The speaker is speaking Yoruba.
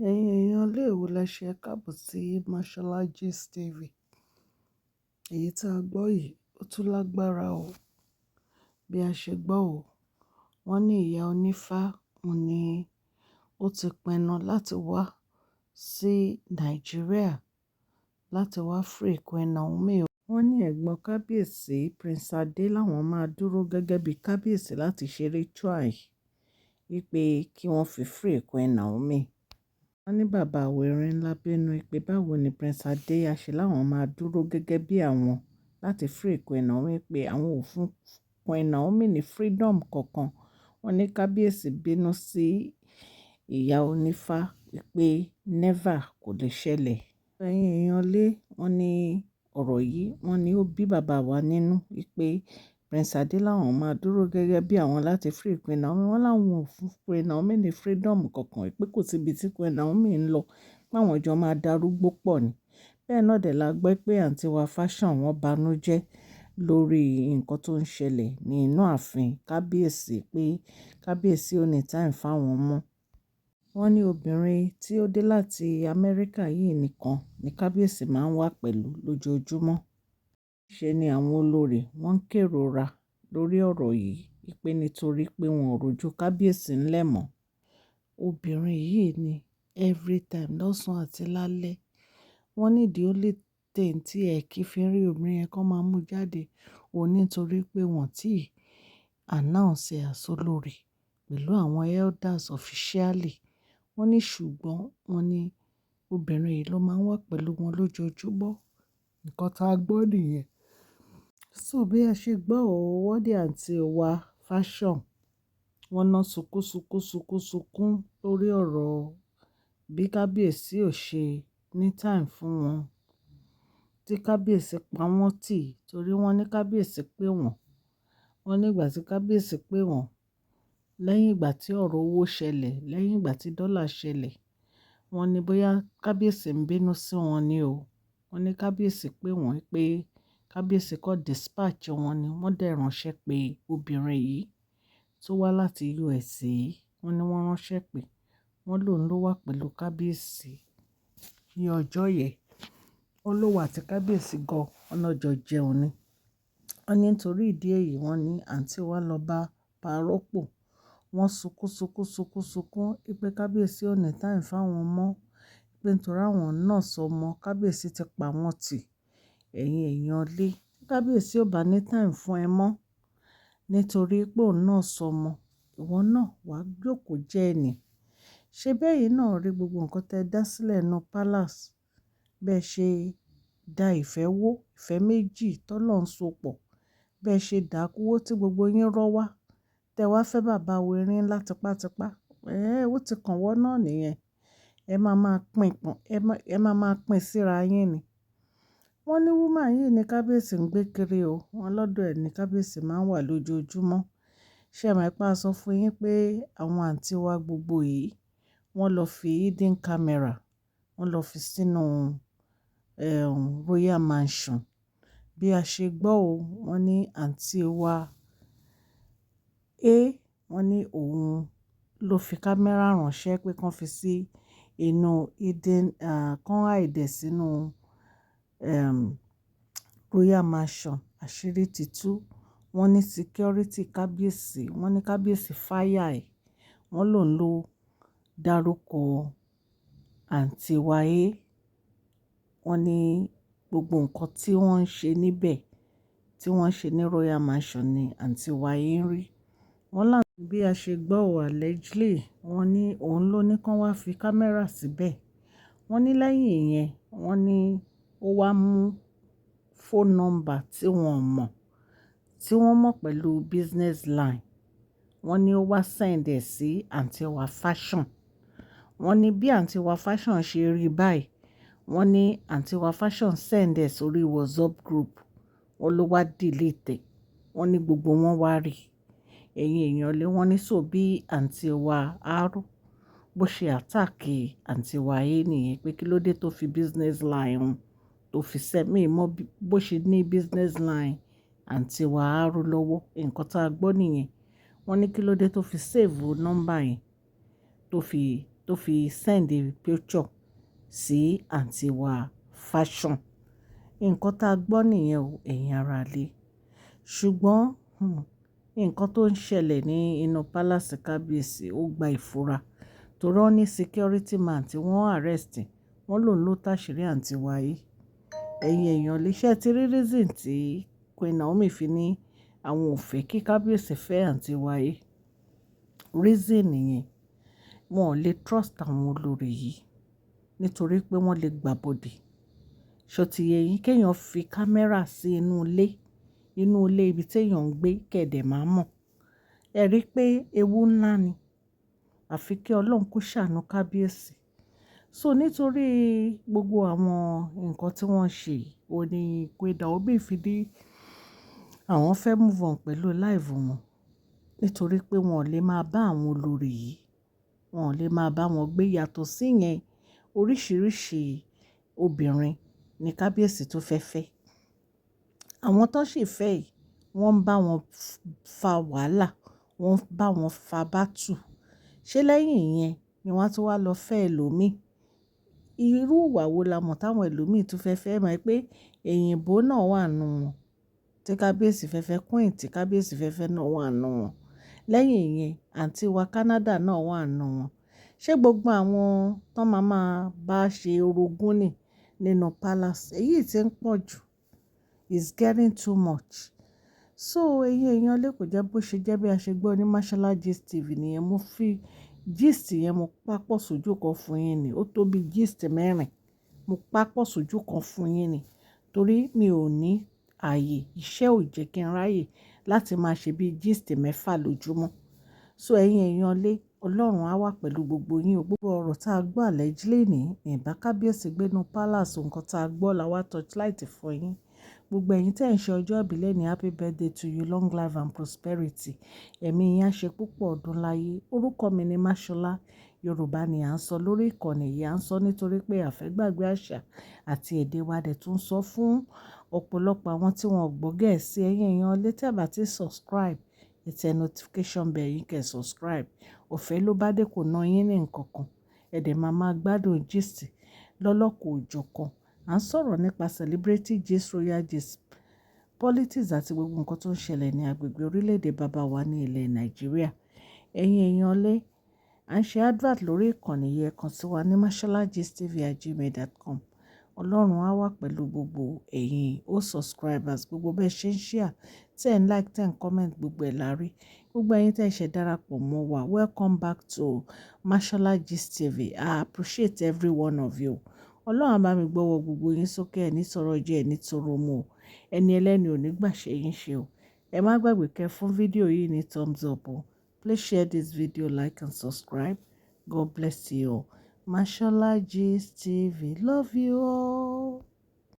Ẹ̀yin èèyàn ilé ìwò lẹ ṣe káàbọ̀ sí Mashola Gist TV. Èyí tí a gbọ́ yìí ó tún lágbára o. Bí a ṣe gbọ́ o, wọ́n ní ìyá Onifa ní ó ti pinnu láti wá sí Nàìjíríà láti wá free Queen Naomi o. Wọ́n ní ẹ̀gbọ́n kábíyèsí Prince Adé láwọn máa dúró gẹ́gẹ́ bí kábíyèsí láti ṣe ritual yìí, wípé kí wọ́n fi free Queen Naomi. Wọ́n ní bàbá Erin ńlá Binu pé báwo ni Prince Adé àṣẹ láwọn máa dúró gẹ́gẹ́ bí àwọn láti free Queen Naomi, pé àwọn ò fún Queen Naomi ní freedom kankan. Wọ́n ní kábíyèsí bínú sí ìyá Onifa pé never, kò lè ṣẹlẹ̀. Ẹ̀yin èèyàn lé, wọ́n ní ọ̀rọ̀ yìí, wọ́n ní ó bí bàbá wa nínú wípé Prince Adé láwọn máa dúró gẹ́gẹ́ bí àwọn láti free Queen Naomi. Wọ́n láwọn ò fún Queen Naomi ní freedom kankan, pé kò síbi tí Queen Naomi ń lọ, páwọn jọ máa darúgbó pọ̀ ni. Bẹ́ẹ̀ náà dẹ̀ la gbọ́ pé àǹtí wa Fashion wọ́n banújẹ́ lórí nǹkan tó ń ṣẹlẹ̀ ní inú ààfin kábíyèsí, pé kábíyèsí ò ní time fáwọn mọ́. Wọ́n ní obìnrin tí ó dé láti Amẹ́ríkà yìí nìkan ni kábíyèsí máa ń wà pẹ̀lú lójoojúmọ́. Ṣe ni àwọn olórí wọ́n ń kérora lórí ọ̀rọ̀ yìí, pé nítorí pé wọn ò rojú kábíyèsí ńlẹ̀ mọ́. Obìnrin yìí ni every time lọ́sàn-án àti lálẹ́. Wọ́n ní the only thing tí ẹ kì í fi rí obìnrin yẹn kan máa mú jáde òun nítorí pé wọ́n tí announce ẹ̀ as olórí pẹ̀lú àwọn elders officially. Wọ́n ní ṣùgbọ́n wọ́n ní obìnrin yìí ló máa ń wà pẹ̀lú wọn lójoojúmọ́. Nǹkan tá a gbọ́ nìyẹn. So bí a ṣe gbọ́ ò, wọ́n dé àǹtí wa Fashion, wọ́n ná sunkún lórí ọ̀rọ̀ bí kábíyèsí ò ṣe ní time fún wọn, tí kábíyèsí pa wọ́n tì torí wọ́n ní kábíyèsí pé wọ́n. Wọ́n ní ìgbà tí kábíyèsí pé wọ́n, lẹ́yìn ìgbà tí ọ̀rọ̀ owó ṣẹlẹ̀, lẹ́yìn ìgbà tí dọ́là ṣẹlẹ̀, wọ́n ní bóyá kábíyèsí ń bínú sí wọn ni o. Wọ́n ní kábíyèsí pé wọ́n, pé kábíyèsí kọ́ dispatch wọn ni. Wọ́n dẹ̀ ránṣẹ́ pé obìnrin yìí tó wá láti USA, wọ́n ní wọ́n ránṣẹ́ pé wọ́n lòun ló wà pẹ̀lú kábíyèsí ní ọjọ́ yẹn. Wọ́n ló wà àti kábíyèsí gan, ọ̀nà jọ jẹun ni. Wọ́n ní nítorí ìdí èyí, wọ́n ní àǹtí wa lọ bá parọ́pò. Wọ́n sunkún pé kábíyèsí ò ní time fáwọn mọ́, pé nítorí àwọn náà sọmọ kábíyèsí ti pa wọ́n tì. Ẹ̀yin èèyàn lé, kábíyèsí ò bá ní time fún ẹ mọ́ nítorí pé òun náà sọmọ, ìwọ náà wàá jókòó jẹ́ ẹni. Ṣé bẹ́ẹ̀ yìí náà rí gbogbo nǹkan tẹ́ dá sílẹ̀ nínú palace, bẹ́ẹ̀ ṣe da ìfẹ́ wó, ìfẹ́ méjì tọ́lọ́ ń so pọ̀, bẹ́ẹ̀ ṣe dàkúwó tí gbogbo yín rọ́ wá, tẹ́ wá fẹ́ bàbá Erin ńlá tipátipá. Ó ti kàn wọ́n náà nìyẹn. Ẹ máa pín síra yín ni. Wọ́n ní woman yìí ni kábíyèsí ń gbé kiri o. Wọ́n lọ́dọ̀ ẹ̀ ní kábíyèsí máa ń wà lójoojúmọ́. Ṣé ẹ mọ̀ pé a sọ fún yín pé àwọn àǹtí wa gbogbo yìí, wọ́n lọ fi hidden camera, wọ́n lọ fi sínú royal mansion. Bí a ṣe gbọ́ o, wọ́n ní àǹtí wa wọ́n ní òun ló fi kámẹ́rà ránṣẹ́ pé kán fi sí inú hidden, kán hide sínú royal mansion. Àṣírí ti tú. Wọ́n ní security kábíyèsí, wọ́n ní kábíyèsí fáyà ẹ̀. Wọ́n lòun ló dárúkọ àǹtí wa wọ́n ní gbogbo nǹkan tí wọ́n ń ṣe níbẹ̀, tí wọ́n ń ṣe ní royal mansion ni àǹtí wa ń rí. Wọ́n láti bí a ṣe gbọ́ ò, allegedly wọ́n ní òun ló ní kán wá fi kámẹ́rà síbẹ̀. Wọ́n ní lẹ́yìn ìyẹn, wọ́n ní ó wá mú phone number tí wọ́n mọ̀ pẹ̀lú business line. Wọ́n ní ó wá send ẹ̀ sí àǹtí wa Fashion. Wọ́n ní bí àǹtí wa Fashion ṣe rí báyìí, wọ́n ní àǹtí wa Fashion send ẹ̀ sórí WhatsApp group. Wọ́n ló wá delete. Wọ́n ní gbogbo wọn wá rí. Ẹ̀yin èèyàn lé, wọ́n ní so bí àǹtí wa Aro bó ṣe attack àǹtí wa nìyẹn, pé kí ló dé tó fi business line hun tó fi sẹ́mi mọ́ bó ṣe ní business line àǹtí wa Aro lọ́wọ́. Nǹkan tá a gbọ́ nìyẹn. Wọ́n ní kí ló dé tó fi save number yẹn, tó fi tó fi send picture sí àǹtí wa fashion. Nǹkan tá a gbọ́ nìyẹn o, ẹ̀yin ará ilé. Ṣùgbọ́n nǹkan tó ń ṣẹlẹ̀ ní inú palace kábíyèsí ó gba ìfura. Torí wọ́n ní security man tí wọ́n arrest, wọ́n lòun ló táṣìírí àǹtí wa yìí. Ẹ̀yin èèyàn lè ṣe ti rí reason tí Queen Naomi fi ní àwọn ò fẹ́ kí kábíyèsí fẹ́ àǹtí wa yìí. Reason nìyẹn. Wọn ò lè trust àwọn olórí yìí nítorí pé wọ́n lè gbàbọ̀dè. Ṣòtìyẹ yín kéèyàn fi kámẹ́rà sí inú ilé ibi téèyàn ń gbé kẹ̀dẹ̀ máa mọ̀. Ẹ rí i pé ewu ńlá ni. Àfi kí Ọlọ́run kó ṣàánú kábíyèsí. So nítorí gbogbo àwọn nǹkan tí wọ́n ṣe ò ní Queen Naomi fi ní àwọn fẹ́ move on pẹ̀lú life wọn. Nítorí pé wọn ò lè máa bá àwọn olórí yìí, wọn ò lè máa bá wọn gbé. Yàtọ̀ sí yẹn, oríṣiríṣi obìnrin ni kábíyèsí tó fẹ́ fẹ́. Àwọn tó sì fẹ́ yìí, wọ́n ń bá wọn fa wàhálà, wọ́n ń bá wọn fa bátù. Ṣé lẹ́yìn ìyẹn ni wọ́n á tún wá lọ fẹ́ ẹlòmíì? Irú ìwà wo la mọ̀ táwọn ẹlòmíì tún fẹ́ fẹ́? Mọ̀ pé èyìnbó náà wà nù wọn. Tí kábíyèsí fẹ́ fẹ́ queen tí kábíyèsí fẹ́ fẹ́ náà wà nù wọn. Lẹ́yìn ìyẹn, àǹtí wa Canada náà wà nù wọn. Ṣé gbogbo àwọn tó máa bá ṣe orogún nínú palace èyí tí ń pọ̀ jù? It's getting too much. So ẹ̀yin èèyàn lè kò jẹ́ bó ṣe jẹ́ bí a ṣe gbọ́ ní Mashola Gist TV nìyẹn. Mo fi gist yẹn mo pápọ̀ sójú kan fún yín ni. Ó tó bí gist mẹ́rin. Mo pápọ̀ sójú kan fún yín ni. Torí mi ò ní ààyè, iṣẹ́ ò jẹ́ kí n ráyè láti máa ṣe bí gist mẹ́fà lójúmọ́. So ẹ̀yin èèyàn lé, Ọlọ́run á wà pẹ̀lú gbogbo yín. Gbogbo ọ̀rọ̀ tá a gbọ́ allegedly ní ìbá kábíyèsí gbénú palace, nǹkan tá a gbọ́ la wá torchlight fún yín. Gbogbo ẹ̀yin tẹ́ ń ṣe ọjọ́ ìbílẹ̀ ní happy birthday to you, long life and prosperity. Ẹ̀mí yín á ṣe púpọ̀ ọdún láyé. Orúkọ mi ni Mashola. Yorùbá ni à ń sọ lórí ìkànnì yìí. À ń sọ nítorí pé a fẹ́ gbàgbé àṣà àti èdè wa, dẹ̀ tún sọ fún ọ̀pọ̀lọpọ̀ àwọn tí wọn ò gbọ́ Gẹ̀ẹ́sì. Ẹ̀yin èèyàn lè tẹ́ bá ti subscribe, ètò notification bell yín kẹ́ subscribe. Ọ̀fẹ́ ló bá dé, kò ná yín ní nǹkan kan. Ẹ dẹ̀ máa gbádùn gist lọ́lọ́kọ̀ òjọ̀kan. À ń sọ̀rọ̀ nípa celebrity gist, royal gist, politics àti gbogbo nǹkan tó ń ṣẹlẹ̀ ní agbègbè orílẹ̀-èdè bàbá wa ní ilẹ̀ Nàìjíríà. Ẹ̀yin èèyàn lé, à ń ṣe advert lórí ìkànnì yẹn, kàn sí wa ní masholagistv@gmail.com. Ọlọ́run á wà pẹ̀lú gbogbo ẹ̀yin subscribers, gbogbo bẹ́ẹ̀ ṣe ń share, tẹ́ ń like, tẹ́ ń comment, gbogbo ẹ̀ la rí. Gbogbo ẹ̀yin tẹ́ ṣe darapọ̀ mọ́ wa, welcome back to Mashola Gist TV. I appreciate every one of you. Ọlọ́run á bá mi gbọ́wọ́ gbogbo yín sókè, ẹ̀ ní sọ̀rọ̀ jẹ́, ẹ̀ ní tọrọ mọ́. Ẹni ẹlẹ́ni ò ní gbà ṣe yín ṣe o. Ẹ má gbàgbé kẹ́ fún fídíò yìí ní thumbs up o. Please share this video, like and subscribe. God bless you all. Mashola Gist TV. Love you all.